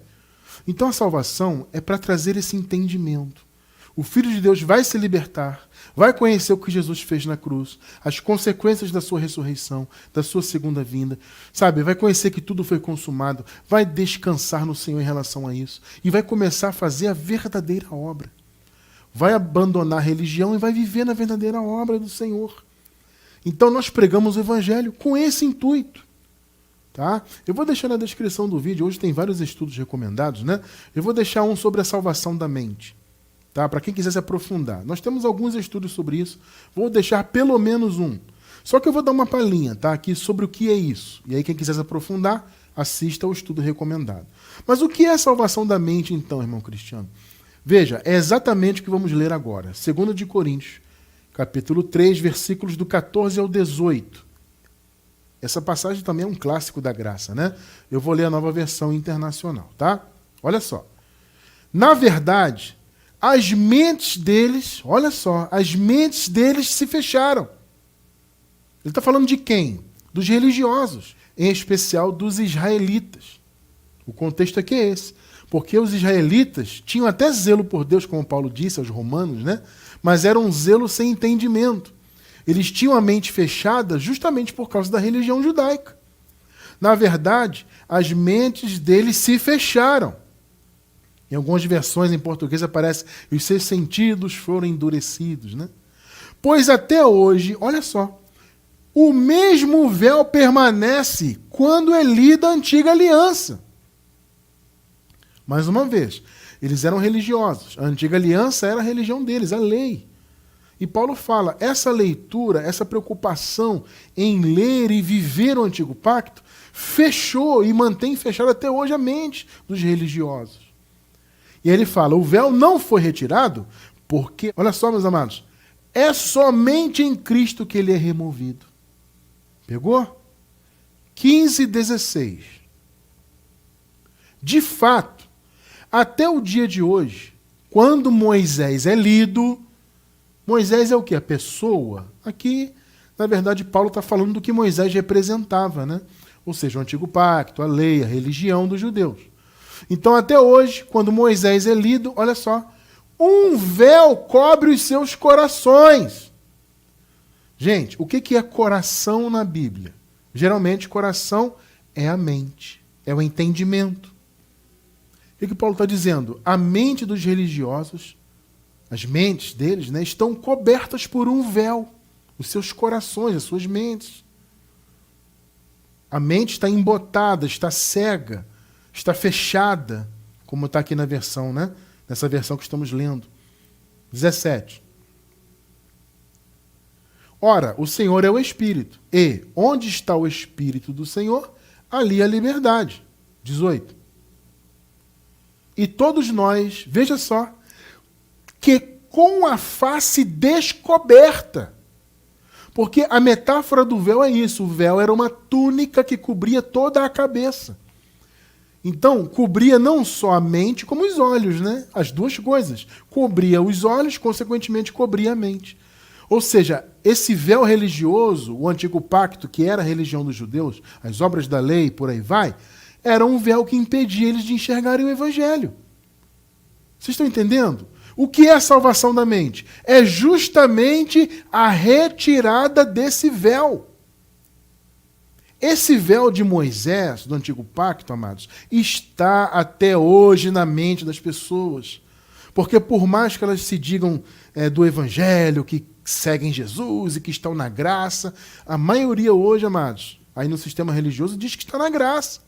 Então a salvação é para trazer esse entendimento. O Filho de Deus vai se libertar, vai conhecer o que Jesus fez na cruz, as consequências da sua ressurreição, da sua segunda vinda, sabe? Vai conhecer que tudo foi consumado, vai descansar no Senhor em relação a isso e vai começar a fazer a verdadeira obra. Vai abandonar a religião e vai viver na verdadeira obra do Senhor. Então nós pregamos o Evangelho com esse intuito. Tá? Eu vou deixar na descrição do vídeo, hoje tem vários estudos recomendados, né? Eu vou deixar um sobre a salvação da mente. Tá? Para quem quiser se aprofundar. Nós temos alguns estudos sobre isso. Vou deixar pelo menos um. Só que eu vou dar uma palhinha, tá? Aqui sobre o que é isso. E aí quem quiser se aprofundar, assista ao estudo recomendado. Mas o que é a salvação da mente, então, irmão Cristiano? Veja, é exatamente o que vamos ler agora. 2 de Coríntios, capítulo 3, versículos do 14 ao 18. Essa passagem também é um clássico da graça, né? Eu vou ler a nova versão internacional, tá? Olha só. Na verdade, as mentes deles, olha só, as mentes deles se fecharam. Ele está falando de quem? Dos religiosos, em especial dos israelitas. O contexto aqui é esse. Porque os israelitas tinham até zelo por Deus, como Paulo disse aos romanos, né? Mas era um zelo sem entendimento. Eles tinham a mente fechada justamente por causa da religião judaica. Na verdade, as mentes deles se fecharam. Em algumas versões em português aparece, e os seus sentidos foram endurecidos, né? Pois até hoje, olha só, o mesmo véu permanece quando é lida a antiga aliança. Mais uma vez, eles eram religiosos. A antiga aliança era a religião deles, a lei. E Paulo fala, essa leitura, essa preocupação em ler e viver o antigo pacto, fechou e mantém fechada até hoje a mente dos religiosos. E ele fala, o véu não foi retirado porque, olha só, meus amados, é somente em Cristo que ele é removido. Pegou? 15:16. De fato, até o dia de hoje, quando Moisés é lido, Moisés é o quê? A pessoa. Aqui, na verdade, Paulo está falando do que Moisés representava, né? Ou seja, o antigo pacto, a lei, a religião dos judeus. Então, até hoje, quando Moisés é lido, olha só, um véu cobre os seus corações. Gente, o que é coração na Bíblia? Geralmente, coração é a mente, é o entendimento. O que Paulo está dizendo? A mente dos religiosos, as mentes deles, né, estão cobertas por um véu. Os seus corações, as suas mentes. A mente está embotada, está cega, está fechada, como está aqui na versão, né? Nessa versão que estamos lendo. 17. Ora, o Senhor é o Espírito, e onde está o Espírito do Senhor, ali a liberdade. 18. E todos nós, veja só, que com a face descoberta. Porque a metáfora do véu é isso. O véu era uma túnica que cobria toda a cabeça. Então, cobria não só a mente, como os olhos, né? As duas coisas. Cobria os olhos, consequentemente, cobria a mente. Ou seja, esse véu religioso, o antigo pacto, que era a religião dos judeus, as obras da lei, por aí vai, era um véu que impedia eles de enxergarem o Evangelho. Vocês estão entendendo? O que é a salvação da mente? É justamente a retirada desse véu. Esse véu de Moisés, do antigo pacto, amados, está até hoje na mente das pessoas. Porque por mais que elas se digam do Evangelho, que seguem Jesus e que estão na graça. A maioria hoje, amados, aí no sistema religioso diz que está na graça.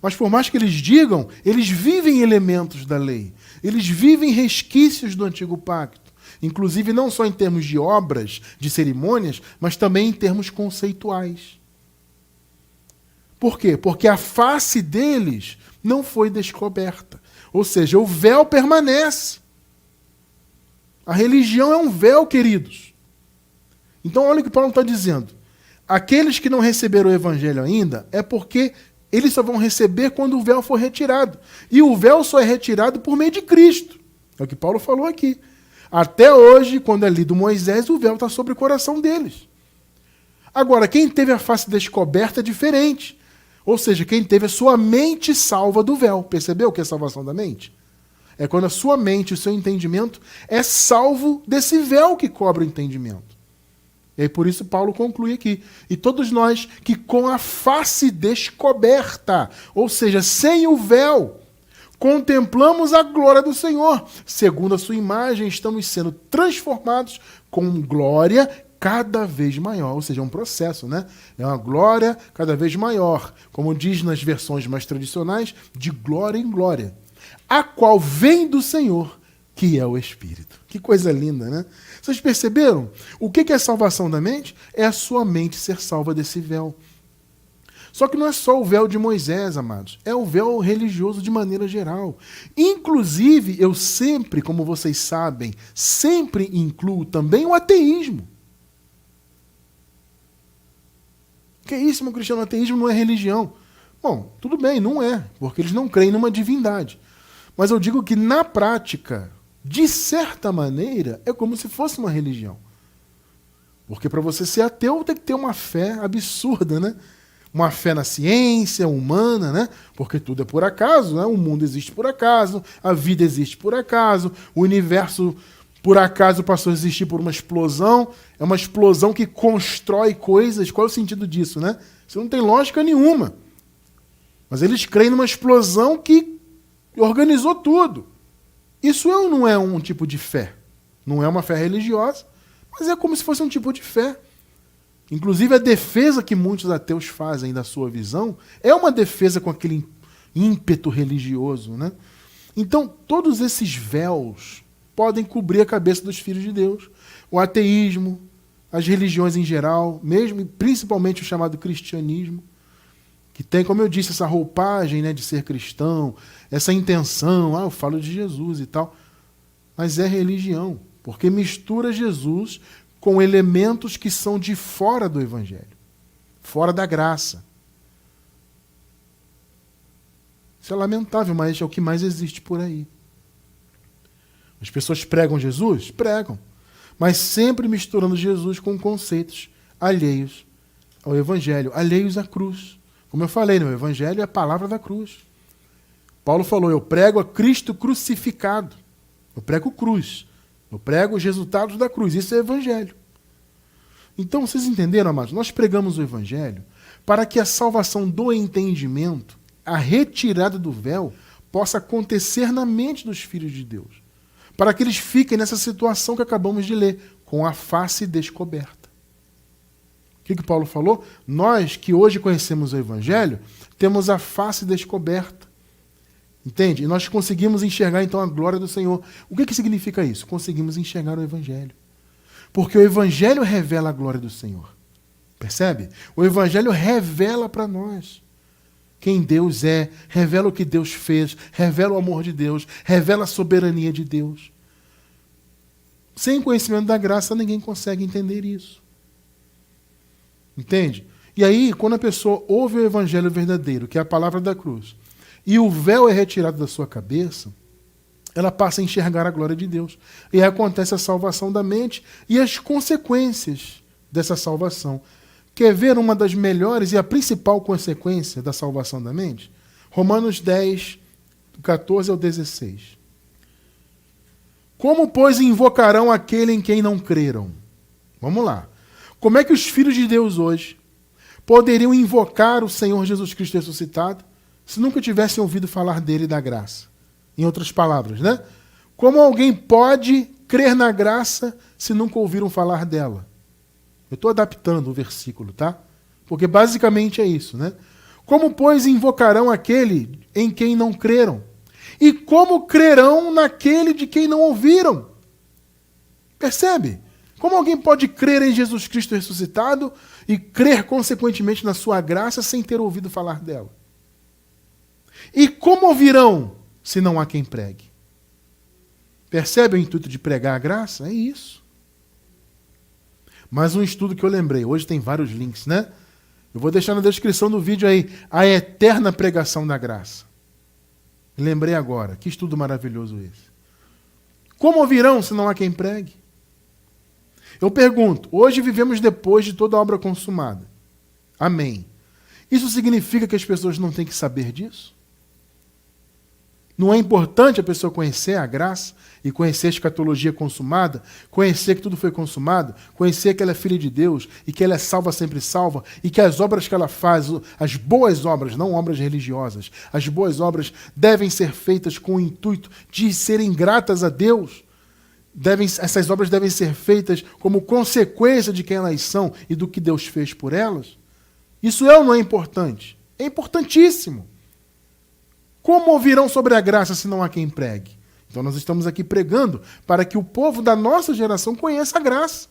Mas por mais que eles digam, eles vivem elementos da lei. Eles vivem resquícios do antigo pacto. Inclusive não só em termos de obras, de cerimônias, mas também em termos conceituais. Por quê? Porque a face deles não foi descoberta. Ou seja, o véu permanece. A religião é um véu, queridos. Então olha o que Paulo está dizendo. Aqueles que não receberam o evangelho ainda é porque eles só vão receber quando o véu for retirado. E o véu só é retirado por meio de Cristo. É o que Paulo falou aqui. Até hoje, quando é lido Moisés, o véu está sobre o coração deles. Agora, quem teve a face descoberta é diferente. Ou seja, quem teve a sua mente salva do véu. Percebeu o que é salvação da mente? É quando a sua mente, o seu entendimento é salvo desse véu que cobre o entendimento. E aí por isso Paulo conclui aqui. E todos nós que com a face descoberta, ou seja, sem o véu, contemplamos a glória do Senhor. Segundo a sua imagem, estamos sendo transformados com glória cada vez maior. Ou seja, é um processo, né? É uma glória cada vez maior. Como diz nas versões mais tradicionais, de glória em glória. A qual vem do Senhor, que é o Espírito. Que coisa linda, né? Vocês perceberam? O que é salvação da mente? É a sua mente ser salva desse véu. Só que não é só o véu de Moisés, amados. É o véu religioso de maneira geral. Inclusive, eu sempre, como vocês sabem, sempre incluo também o ateísmo. Que é isso, meu cristiano? O ateísmo não é religião. Bom, tudo bem, não é, porque eles não creem numa divindade. Mas eu digo que, na prática, de certa maneira, é como se fosse uma religião. Porque para você ser ateu, tem que ter uma fé absurda, né? Uma fé na ciência humana, né? Porque tudo é por acaso, né? O mundo existe por acaso, a vida existe por acaso, o universo, por acaso, passou a existir por uma explosão. É uma explosão que constrói coisas. Qual é o sentido disso, né? Isso não tem lógica nenhuma. Mas eles creem numa explosão que organizou tudo. Isso não é um tipo de fé. Não é uma fé religiosa, mas é como se fosse um tipo de fé. Inclusive, a defesa que muitos ateus fazem da sua visão é uma defesa com aquele ímpeto religioso, né? Então, todos esses véus podem cobrir a cabeça dos filhos de Deus. O ateísmo, as religiões em geral, mesmo principalmente o chamado cristianismo, que tem, como eu disse, essa roupagem, né, de ser cristão, essa intenção, eu falo de Jesus e tal, mas é religião, porque mistura Jesus com elementos que são de fora do Evangelho, fora da graça. Isso é lamentável, mas é o que mais existe por aí. As pessoas pregam Jesus? Pregam, mas sempre misturando Jesus com conceitos alheios ao Evangelho, alheios à cruz. Como eu falei, no Evangelho é a palavra da cruz. Paulo falou, eu prego a Cristo crucificado. Eu prego cruz. Eu prego os resultados da cruz. Isso é Evangelho. Então, vocês entenderam, amados? Nós pregamos o Evangelho para que a salvação do entendimento, a retirada do véu, possa acontecer na mente dos filhos de Deus. Para que eles fiquem nessa situação que acabamos de ler, com a face descoberta. O que Paulo falou? Nós que hoje conhecemos o Evangelho, temos a face descoberta. Entende? E nós conseguimos enxergar então a glória do Senhor. O que significa isso? Conseguimos enxergar o Evangelho. Porque o Evangelho revela a glória do Senhor. Percebe? O Evangelho revela para nós quem Deus é, revela o que Deus fez, revela o amor de Deus, revela a soberania de Deus. Sem conhecimento da graça, ninguém consegue entender isso. Entende? E aí, quando a pessoa ouve o Evangelho verdadeiro, que é a palavra da cruz, e o véu é retirado da sua cabeça, ela passa a enxergar a glória de Deus. E aí acontece a salvação da mente e as consequências dessa salvação. Quer ver uma das melhores e a principal consequência da salvação da mente? Romanos 10, do 14 ao 16. Como, pois, invocarão aquele em quem não creram? Vamos lá. Como é que os filhos de Deus hoje poderiam invocar o Senhor Jesus Cristo ressuscitado se nunca tivessem ouvido falar dele e da graça? Em outras palavras, né? Como alguém pode crer na graça se nunca ouviram falar dela? Eu estou adaptando o versículo, tá? Porque basicamente é isso, né? Como, pois, invocarão aquele em quem não creram? E como crerão naquele de quem não ouviram? Percebe? Como alguém pode crer em Jesus Cristo ressuscitado e crer, consequentemente, na sua graça sem ter ouvido falar dela? E como ouvirão se não há quem pregue? Percebe o intuito de pregar a graça? É isso. Mais um estudo que eu lembrei. Hoje tem vários links, né? Eu vou deixar na descrição do vídeo aí a eterna pregação da graça. Lembrei agora. Que estudo maravilhoso esse. Como ouvirão se não há quem pregue? Eu pergunto, hoje vivemos depois de toda a obra consumada. Amém. Isso significa que as pessoas não têm que saber disso? Não é importante a pessoa conhecer a graça e conhecer a escatologia consumada, conhecer que tudo foi consumado, conhecer que ela é filha de Deus e que ela é salva, sempre salva, e que as obras que ela faz, as boas obras, não obras religiosas, as boas obras devem ser feitas com o intuito de serem gratas a Deus. Essas obras devem ser feitas como consequência de quem elas são e do que Deus fez por elas. Isso é ou não é importante? É importantíssimo. Como ouvirão sobre a graça se não há quem pregue? Então nós estamos aqui pregando para que o povo da nossa geração conheça a graça.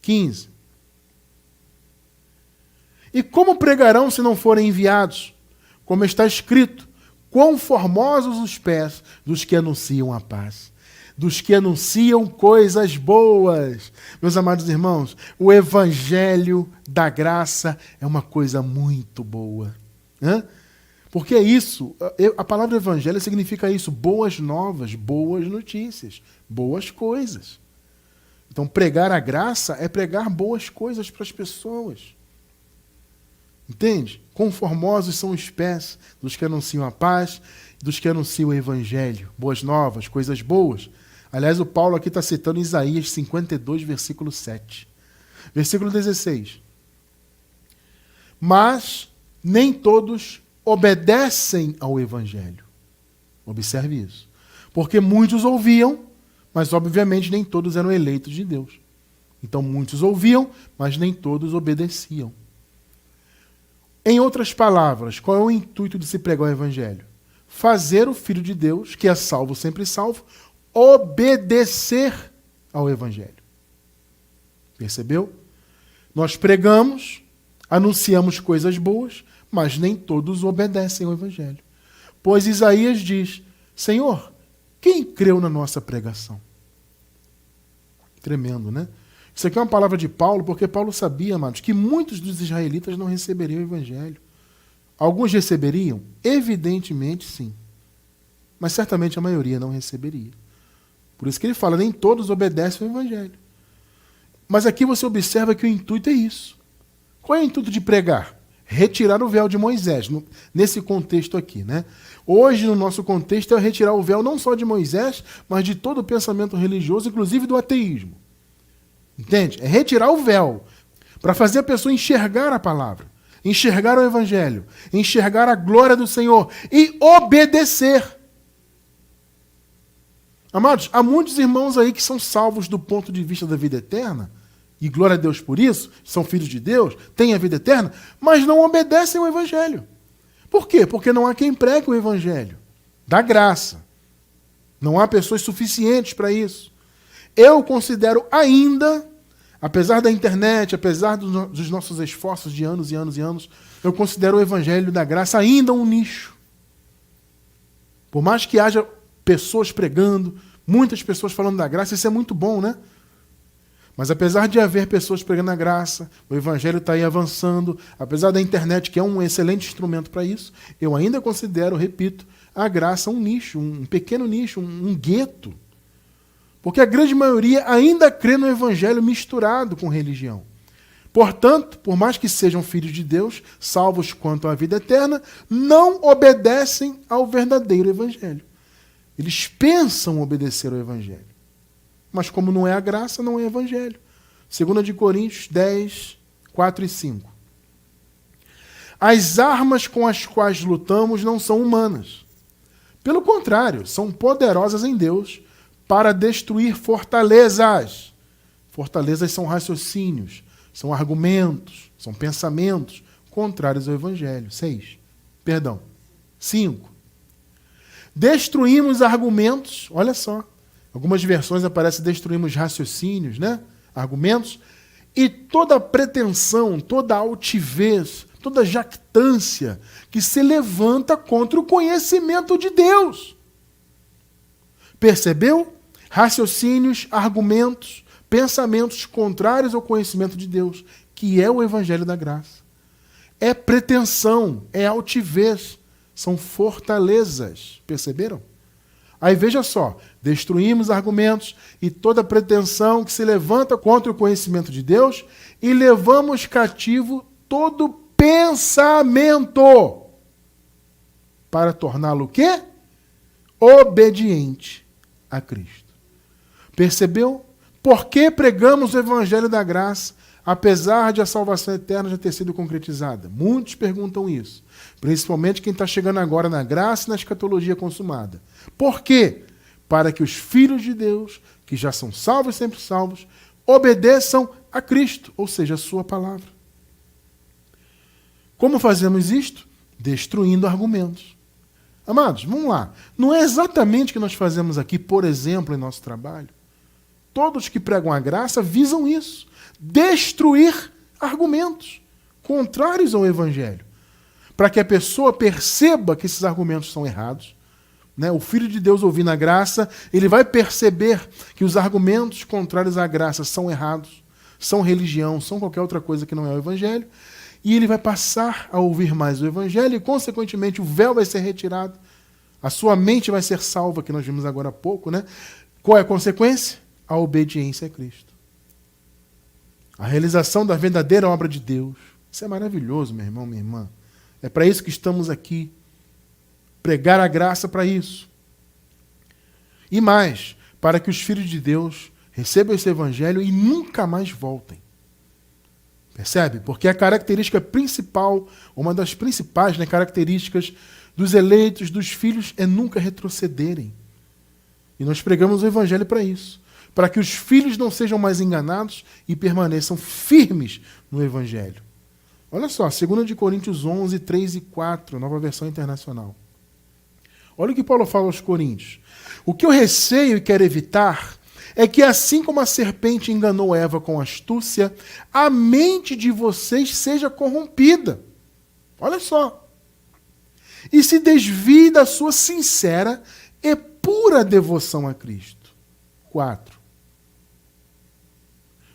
15. E como pregarão se não forem enviados? Como está escrito, quão formosos os pés dos que anunciam a paz, dos que anunciam coisas boas. Meus amados irmãos, o evangelho da graça é uma coisa muito boa. Porque é isso, a palavra evangelho significa isso, boas novas, boas notícias, boas coisas. Então pregar a graça é pregar boas coisas para as pessoas. Entende? Quão formosos são os pés dos que anunciam a paz, dos que anunciam o evangelho, boas novas, coisas boas. Aliás, o Paulo aqui está citando Isaías 52, versículo 7. Versículo 16. Mas nem todos obedecem ao evangelho. Observe isso. Porque muitos ouviam, mas obviamente nem todos eram eleitos de Deus. Então muitos ouviam, mas nem todos obedeciam. Em outras palavras, qual é o intuito de se pregar o evangelho? Fazer o Filho de Deus, que é salvo, sempre salvo, obedecer ao evangelho. Percebeu? Nós pregamos, anunciamos coisas boas, mas nem todos obedecem ao evangelho. Pois Isaías diz, Senhor, quem creu na nossa pregação? Tremendo, né? Isso aqui é uma palavra de Paulo, porque Paulo sabia, amados, que muitos dos israelitas não receberiam o evangelho. Alguns receberiam? Evidentemente, sim. Mas certamente a maioria não receberia. Por isso que ele fala, nem todos obedecem ao evangelho. Mas aqui você observa que o intuito é isso. Qual é o intuito de pregar? Retirar o véu de Moisés, nesse contexto aqui, né? Hoje, no nosso contexto, é retirar o véu não só de Moisés, mas de todo o pensamento religioso, inclusive do ateísmo. Entende? É retirar o véu, para fazer a pessoa enxergar a palavra, enxergar o evangelho, enxergar a glória do Senhor e obedecer. Amados, há muitos irmãos aí que são salvos do ponto de vista da vida eterna, e glória a Deus por isso, são filhos de Deus, têm a vida eterna, mas não obedecem ao evangelho. Por quê? Porque não há quem pregue o evangelho da graça. Não há pessoas suficientes para isso. Eu considero ainda, apesar da internet, apesar dos nossos esforços de anos e anos e anos, eu considero o evangelho da graça ainda um nicho. Por mais que haja pessoas pregando, muitas pessoas falando da graça, isso é muito bom, né? Mas apesar de haver pessoas pregando a graça, o evangelho está aí avançando, apesar da internet, que é um excelente instrumento para isso, eu ainda considero, repito, a graça um nicho, um pequeno nicho, um gueto. Porque a grande maioria ainda crê no evangelho misturado com religião. Portanto, por mais que sejam filhos de Deus, salvos quanto à vida eterna, não obedecem ao verdadeiro evangelho. Eles pensam obedecer ao evangelho. Mas como não é a graça, não é evangelho. 2 de Coríntios 10, 4 e 5. As armas com as quais lutamos não são humanas. Pelo contrário, são poderosas em Deus para destruir fortalezas. Fortalezas são raciocínios, são argumentos, são pensamentos contrários ao Evangelho. 5. Destruímos argumentos, olha só. Algumas versões aparece destruímos raciocínios, né? Argumentos. E toda pretensão, toda altivez, toda jactância que se levanta contra o conhecimento de Deus. Percebeu? Raciocínios, argumentos, pensamentos contrários ao conhecimento de Deus, que é o Evangelho da Graça. É pretensão, é altivez, são fortalezas. Perceberam? Aí veja só, destruímos argumentos e toda pretensão que se levanta contra o conhecimento de Deus e levamos cativo todo pensamento para torná-lo o quê? Obediente a Cristo. Percebeu? Por que pregamos o Evangelho da Graça, apesar de a salvação eterna já ter sido concretizada? Muitos perguntam isso. Principalmente quem está chegando agora na graça e na escatologia consumada. Por quê? Para que os filhos de Deus, que já são salvos e sempre salvos, obedeçam a Cristo, ou seja, a sua palavra. Como fazemos isto? Destruindo argumentos. Amados, vamos lá. Não é exatamente o que nós fazemos aqui, por exemplo, em nosso trabalho. Todos que pregam a graça visam isso. Destruir argumentos contrários ao Evangelho. Para que a pessoa perceba que esses argumentos são errados. Né? O Filho de Deus ouvindo a graça, ele vai perceber que os argumentos contrários à graça são errados, são religião, são qualquer outra coisa que não é o Evangelho. E ele vai passar a ouvir mais o Evangelho e, consequentemente, o véu vai ser retirado. A sua mente vai ser salva, que nós vimos agora há pouco. Né? Qual é a consequência? A obediência a Cristo. A realização da verdadeira obra de Deus. Isso é maravilhoso, meu irmão, minha irmã. É para isso que estamos aqui. Pregar a graça para isso. E mais, para que os filhos de Deus recebam esse Evangelho e nunca mais voltem. Percebe? Porque a característica principal, uma das principais, né, características dos eleitos, dos filhos, é nunca retrocederem. E nós pregamos o Evangelho para isso. Para que os filhos não sejam mais enganados e permaneçam firmes no Evangelho. Olha só, 2 Coríntios 11, 3 e 4, nova versão internacional. Olha o que Paulo fala aos Coríntios. O que eu receio e quero evitar é que, assim como a serpente enganou Eva com astúcia, a mente de vocês seja corrompida. Olha só. E se desvie da sua sincera e pura devoção a Cristo. 4.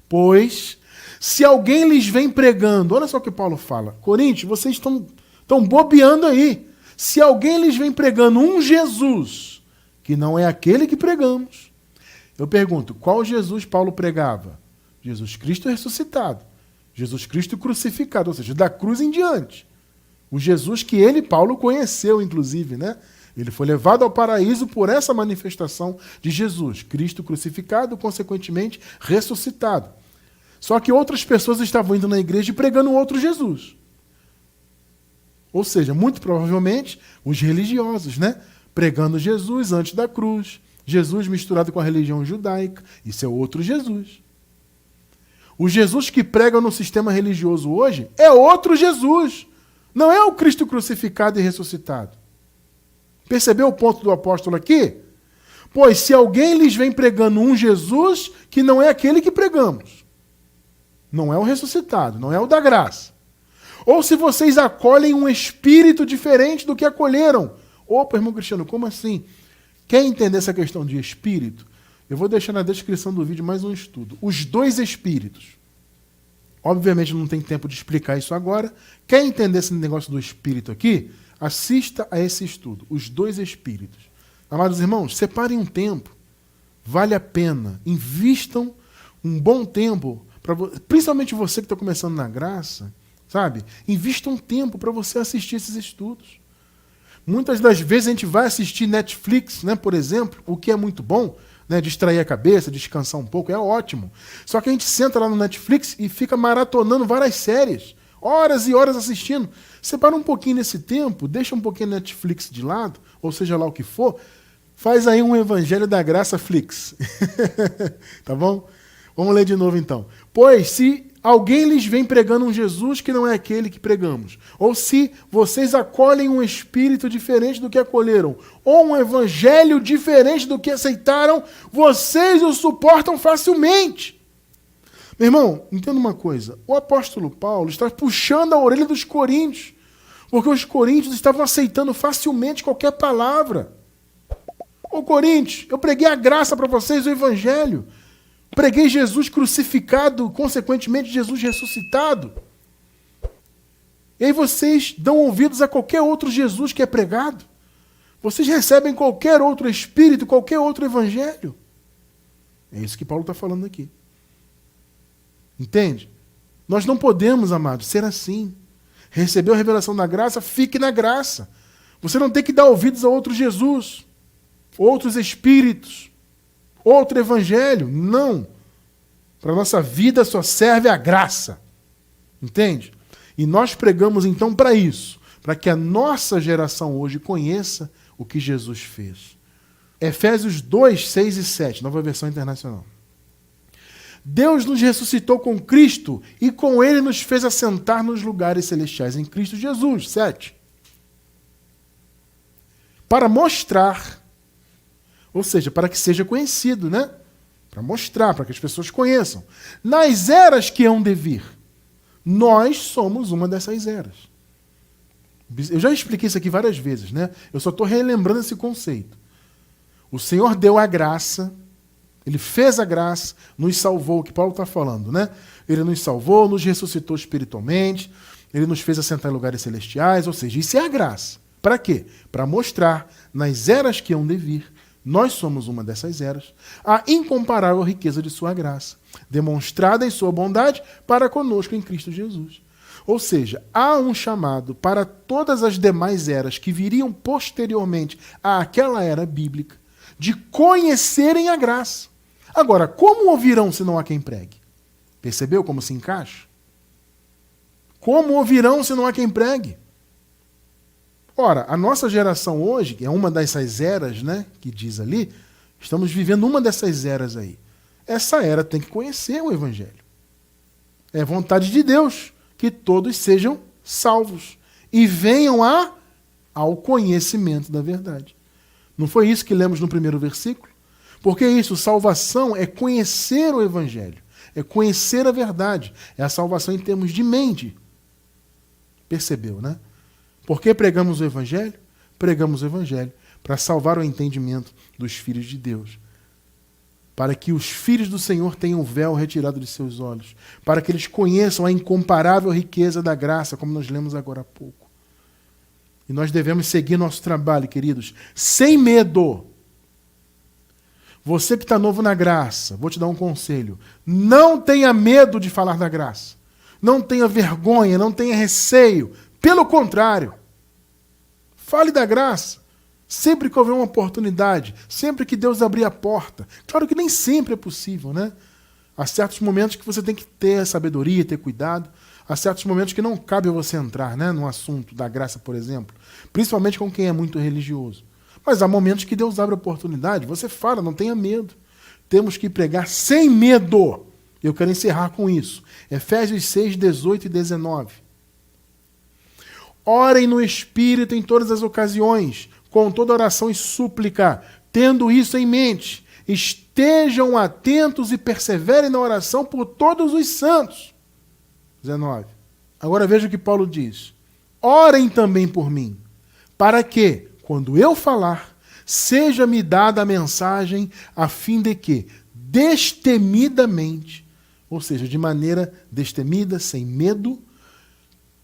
Pois, se alguém lhes vem pregando, olha só o que Paulo fala. Coríntios, vocês estão bobeando aí. Se alguém lhes vem pregando um Jesus, que não é aquele que pregamos. Eu pergunto, qual Jesus Paulo pregava? Jesus Cristo ressuscitado. Jesus Cristo crucificado, ou seja, da cruz em diante. O Jesus que ele, Paulo, conheceu, inclusive, né? Ele foi levado ao paraíso por essa manifestação de Jesus, Cristo crucificado, consequentemente ressuscitado. Só que outras pessoas estavam indo na igreja e pregando outro Jesus. Ou seja, muito provavelmente, os religiosos, né? Pregando Jesus antes da cruz, Jesus misturado com a religião judaica, isso é outro Jesus. O Jesus que prega no sistema religioso hoje é outro Jesus, não é o Cristo crucificado e ressuscitado. Percebeu o ponto do apóstolo aqui? Pois se alguém lhes vem pregando um Jesus que não é aquele que pregamos, não é o ressuscitado, não é o da graça. Ou se vocês acolhem um espírito diferente do que acolheram. Opa, irmão Cristiano, como assim? Quer entender essa questão de espírito? Eu vou deixar na descrição do vídeo mais um estudo. Os dois espíritos. Obviamente não tem tempo de explicar isso agora. Quer entender esse negócio do espírito aqui? Assista a esse estudo, os dois espíritos. Amados irmãos, separem um tempo, vale a pena, invistam um bom tempo, principalmente você que está começando na graça, sabe? Invista um tempo para você assistir esses estudos. Muitas das vezes a gente vai assistir Netflix, né, por exemplo, o que é muito bom, né, distrair a cabeça, descansar um pouco, é ótimo. Só que a gente senta lá no Netflix e fica maratonando várias séries, horas e horas assistindo. Separa um pouquinho nesse tempo, deixa um pouquinho a Netflix de lado, ou seja lá o que for, Faz aí um Evangelho da Graça Flix. Tá bom? Vamos ler de novo então. Pois se alguém lhes vem pregando um Jesus que não é aquele que pregamos, ou se vocês acolhem um espírito diferente do que acolheram, ou um evangelho diferente do que aceitaram, vocês o suportam facilmente. Meu irmão, entenda uma coisa. O apóstolo Paulo está puxando a orelha dos coríntios, porque os coríntios estavam aceitando facilmente qualquer palavra. Ô Coríntios, eu preguei a graça para vocês, o evangelho. Preguei Jesus crucificado, consequentemente Jesus ressuscitado. E aí vocês dão ouvidos a qualquer outro Jesus que é pregado. Vocês recebem qualquer outro espírito, qualquer outro evangelho. É isso que Paulo está falando aqui. Entende? Nós não podemos, amados, ser assim. Recebeu a revelação da graça, fique na graça. Você não tem que dar ouvidos a outro Jesus, outros espíritos, outro evangelho. Não. Para a nossa vida só serve a graça. Entende? E nós pregamos então para isso, para que a nossa geração hoje conheça o que Jesus fez. Efésios 2, 6 e 7, nova versão internacional. Deus nos ressuscitou com Cristo e com Ele nos fez assentar nos lugares celestiais em Cristo Jesus. 7. Para mostrar, ou seja, para que seja conhecido, né? Para mostrar, para que as pessoas conheçam. Nas eras que hão de vir, nós somos uma dessas eras. Eu já expliquei isso aqui várias vezes, né? Eu só estou relembrando esse conceito. O Senhor deu a graça, Ele fez a graça, nos salvou, o que Paulo está falando, né? Ele nos salvou, nos ressuscitou espiritualmente, Ele nos fez assentar em lugares celestiais, ou seja, isso é a graça. Para quê? Para mostrar, nas eras que hão de vir, nós somos uma dessas eras, a incomparável riqueza de sua graça, demonstrada em sua bondade para conosco em Cristo Jesus. Ou seja, há um chamado para todas as demais eras que viriam posteriormente àquela era bíblica, de conhecerem a graça. Agora, como ouvirão se não há quem pregue? Percebeu como se encaixa? Como ouvirão se não há quem pregue? Ora, a nossa geração hoje, que é uma dessas eras, né, que diz ali, estamos vivendo uma dessas eras aí. Essa era tem que conhecer o Evangelho. É vontade de Deus que todos sejam salvos e venham ao conhecimento da verdade. Não foi isso que lemos no primeiro versículo? Porque isso, salvação é conhecer o Evangelho, é conhecer a verdade, é a salvação em termos de mente. Percebeu, né? Por que pregamos o Evangelho? Pregamos o Evangelho para salvar o entendimento dos filhos de Deus. Para que os filhos do Senhor tenham o véu retirado de seus olhos. Para que eles conheçam a incomparável riqueza da graça, como nós lemos agora há pouco. E nós devemos seguir nosso trabalho, queridos, sem medo. Você que está novo na graça, vou te dar um conselho. Não tenha medo de falar da graça. Não tenha vergonha, não tenha receio. Pelo contrário, fale da graça, sempre que houver uma oportunidade, sempre que Deus abrir a porta. Claro que nem sempre é possível, né? Há certos momentos que você tem que ter sabedoria, ter cuidado. Há certos momentos que não cabe você entrar, né, no assunto da graça, por exemplo, principalmente com quem é muito religioso. Mas há momentos que Deus abre a oportunidade, você fala, não tenha medo. Temos que pregar sem medo. Eu quero encerrar com isso. Efésios 6, 18 e 19. Orem no Espírito em todas as ocasiões, com toda oração e súplica, tendo isso em mente. Estejam atentos e perseverem na oração por todos os santos. 19. Agora veja o que Paulo diz. Orem também por mim, para que, quando eu falar, seja-me dada a mensagem, a fim de que, destemidamente, ou seja, de maneira destemida, sem medo,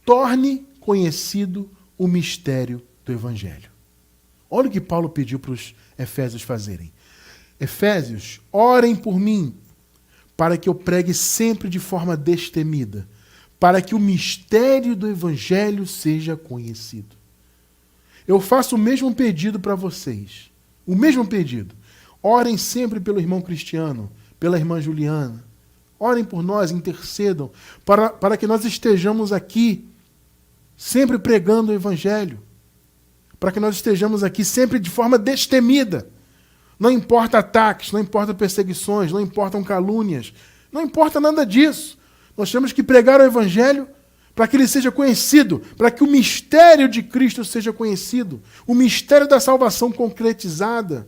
torne conhecido o mistério do Evangelho. Olha o que Paulo pediu para os Efésios fazerem. Efésios, orem por mim, para que eu pregue sempre de forma destemida, para que o mistério do Evangelho seja conhecido. Eu faço o mesmo pedido para vocês. O mesmo pedido. Orem sempre pelo irmão Cristiano, pela irmã Juliana. Orem por nós, intercedam, para que nós estejamos aqui sempre pregando o Evangelho, para que nós estejamos aqui sempre de forma destemida, Não importa ataques, não importa perseguições, não importam calúnias, não importa nada disso. Nós temos que pregar o Evangelho para que ele seja conhecido, para que o mistério de Cristo seja conhecido, o mistério da salvação concretizada,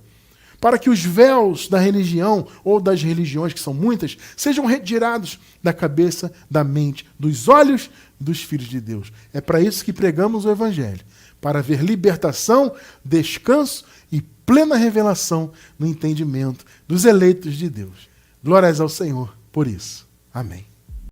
para que os véus da religião ou das religiões, que são muitas, sejam retirados da cabeça, da mente, dos olhos dos filhos de Deus. É para isso que pregamos o Evangelho, para haver libertação, descanso e plena revelação no entendimento dos eleitos de Deus. Glórias ao Senhor por isso. Amém.